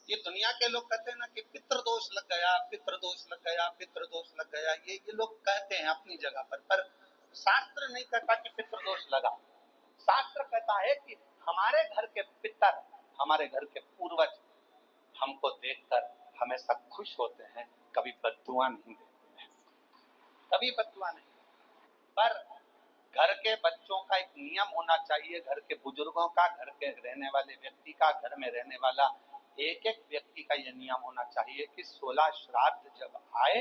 ये दुनिया के लोग कहते हैं ना कि पितृदोष लग गया, पितृदोष लग गया, पितृदोष लग गया, ये लोग कहते हैं अपनी जगह पर शास्त्र नहीं कहता कि पितृदोष लगा। शास्त्र कहता है कि हमारे घर के पितर, हमारे घर के पूर्वज हमको देखकर हमेशा खुश होते हैं, कभी बद्दुआ नहीं देते हैं, कभी बद्दुआ नहीं। पर घर के बच्चों का एक नियम होना चाहिए, घर के बुजुर्गों का, घर के रहने वाले व्यक्ति का, घर में रहने वाला एक एक व्यक्ति का यह नियम होना चाहिए कि 16 श्राद्ध जब आए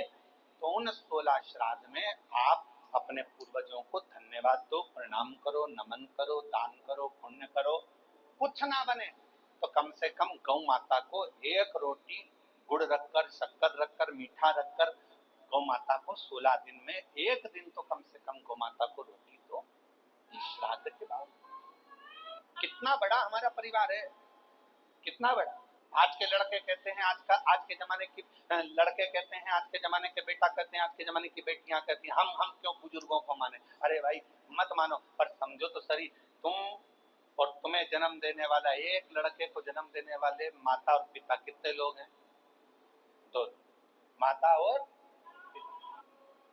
तो उन 16 श्राद्ध में आप अपने पूर्वजों को धन्यवाद दो, प्रणाम करो, नमन करो, दान करो, पुण्य करो। कुछ ना बने तो कम से कम गौ माता को एक रोटी गुड़ रखकर, शक्कर रखकर, मीठा रखकर गौ माता को 16 दिन में एक दिन तो कम से कम गौ माता को रोटी दो श्राद्ध के बाद। कितना बड़ा हमारा परिवार है, कितना बड़ा। आज के लड़के कहते हैं, आज के जमाने की लड़के कहते हैं, आज के जमाने के बेटा कहते हैं, आज के जमाने की बेटियां कहती हैं हम क्यों बुजुर्गों को माने। अरे भाई मत मानो, पर समझो तो सही, तुम और तुम्हें जन्म देने वाला, एक लड़के को जन्म देने वाले माता और पिता कितने लोग हैं? दो, माता और पिता।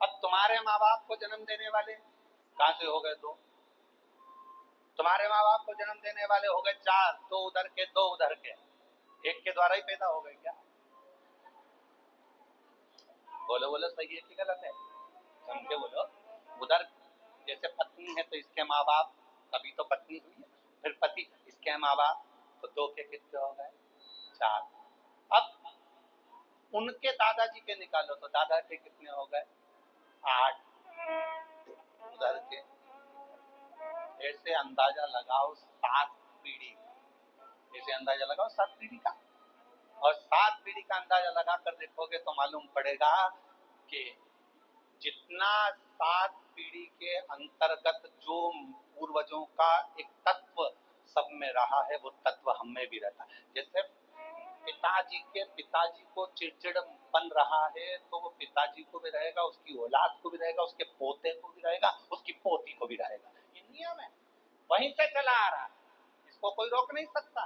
अब तुम्हारे माँ बाप को जन्म देने वाले कहां से हो गए? दो। तुम्हारे माँ बाप को जन्म देने वाले हो गए 4, 2 उधर के 2 उधर के, एक के द्वारा ही पैदा हो गए क्या? बोलो बोलो, सही है कि गलत है? समझे बोलो। उधर जैसे पत्नी है तो इसके माँ बाप, तभी तो पत्नी हुई है, फिर पति, इसके माँ बाप, तो 2 के कितने हो गए? 4। अब उनके दादाजी के निकालो तो दादा के कितने हो गए? 8 उधर के। ऐसे अंदाजा लगाओ 7 पीढ़ी, ऐसे अंदाजा लगाओ 7 पीढ़ी का, और 7 पीढ़ी का अंदाजा लगाकर देखोगे तो मालूम पड़ेगा कि जितना 7 पीढ़ी के अंतर्गत जो पूर्वजों का एक तत्व सब में रहा है, वो तत्व हम में भी रहता है। जैसे पिताजी को चिड़चिड़पन रहा है तो वो पिताजी को भी रहेगा, उसकी औलाद को भी रहेगा, उसके पोते को भी रहेगा, उसकी पोती को भी रहेगा। ये नियम है, वहीं से चला आ रहा है, इसको कोई रोक नहीं सकता।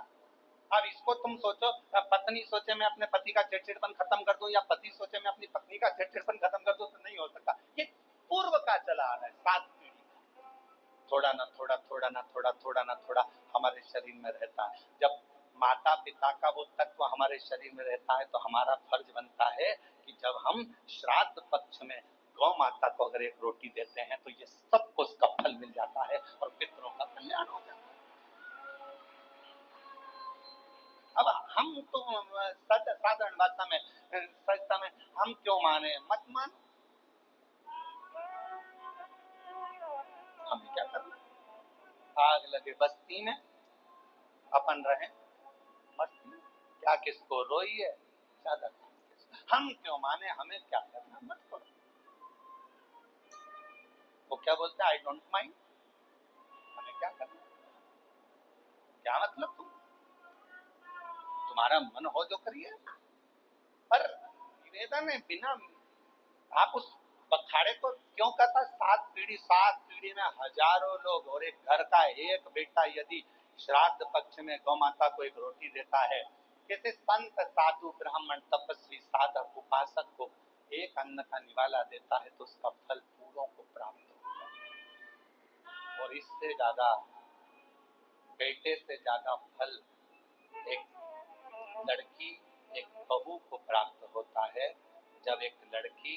अब इसको तुम सोचो, पत्नी सोचे मैं अपने पति का चिड़चिड़पन खत्म कर दूं, या पति सोचे मैं अपनी पत्नी का चिड़चिड़पन खत्म कर दूं, तो नहीं हो सकता। ये पूर्व का चला आ रहा है, 7 पीढ़ी का। थोड़ा ना थोड़ा, थोड़ा ना थोड़ा, थोड़ा ना थोड़ा हमारे शरीर में रहता है। जब माता पिता का वो तत्व हमारे शरीर में रहता है तो हमारा फर्ज बनता है कि जब हम श्राद्ध पक्ष में गौ माता को अगर एक रोटी देते हैं तो ये सबको उसका फल मिल जाता है और पितरों का कल्याण हो जाता है। अब हम तो साधारण भाषा में, सजता में, हम क्यों माने? मत मानो, हमें क्या करना? आग लगे बस्ती में, अपन रहे मस्ती में, क्या किसको रोई है, ज्यादा हम क्यों माने? हमें क्या करना? मत करो। वो क्या बोलते हैं, आई डोंट माइंड, हमें क्या करना? क्या मतलब? तुम्हारा मन हो जो करिए। पर निवेदन है, बिना आप उस बखाड़े को क्यों कहता? 7 पीढ़ी, 7 पीढ़ी में हजारों लोग, और एक घर का एक बेटा यदि श्राद्ध पक्ष में गौ माता को एक रोटी देता है, किसी संत साधु ब्राह्मण तपस्वी साधक उपासक को एक अन्न का निवाला देता है तो उसका फल पूरों को प्राप्त होता है। और इससे ज्यादा, बेटे से ज्यादा फल एक लड़की, एक बहू को प्राप्त होता है। जब एक लड़की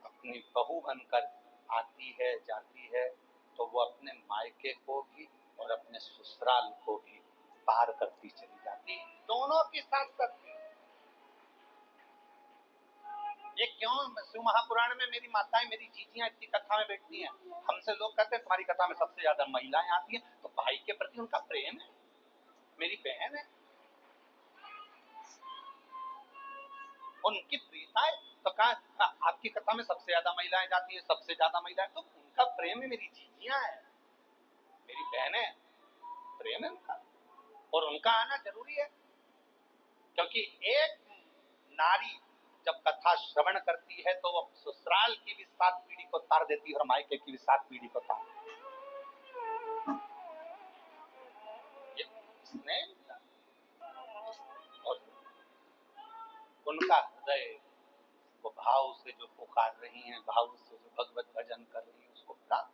अपनी बहू बनकर आती है, जाती है, तो वो अपने मायके को भी और अपने ससुराल को भी पार करती चली जाती है, दोनों के साथ करती है। ये क्यों? शिव महापुराण में मेरी माताएं, मेरी जीजियां इतनी कथा में बैठती हैं, हमसे लोग कहते हैं तुम्हारी कथा में सबसे ज्यादा महिलाएं आती हैं, तो भाई के प्रति उनका प्रेम है, मेरी बहन है, उनकी प्रियता है। तो कहा आपकी कथा में सबसे ज्यादा महिलाएं जाती है, सबसे ज्यादा महिलाएं, तो उनका प्रेम है, मेरी जीजियां है, मेरी बहन है, प्रेम है उनका, और उनका आना जरूरी है। क्योंकि एक नारी जब कथा श्रवण करती है तो वो ससुराल की भी 7 पीढ़ी को तार देती है और मायके की भी 7 पीढ़ी को तार देती है। ये स्नेह और उनका हृदय वो भाव से जो पुकार रही हैं, भाव से जो भगवत भजन कर रही हैं, उसको प्राप्त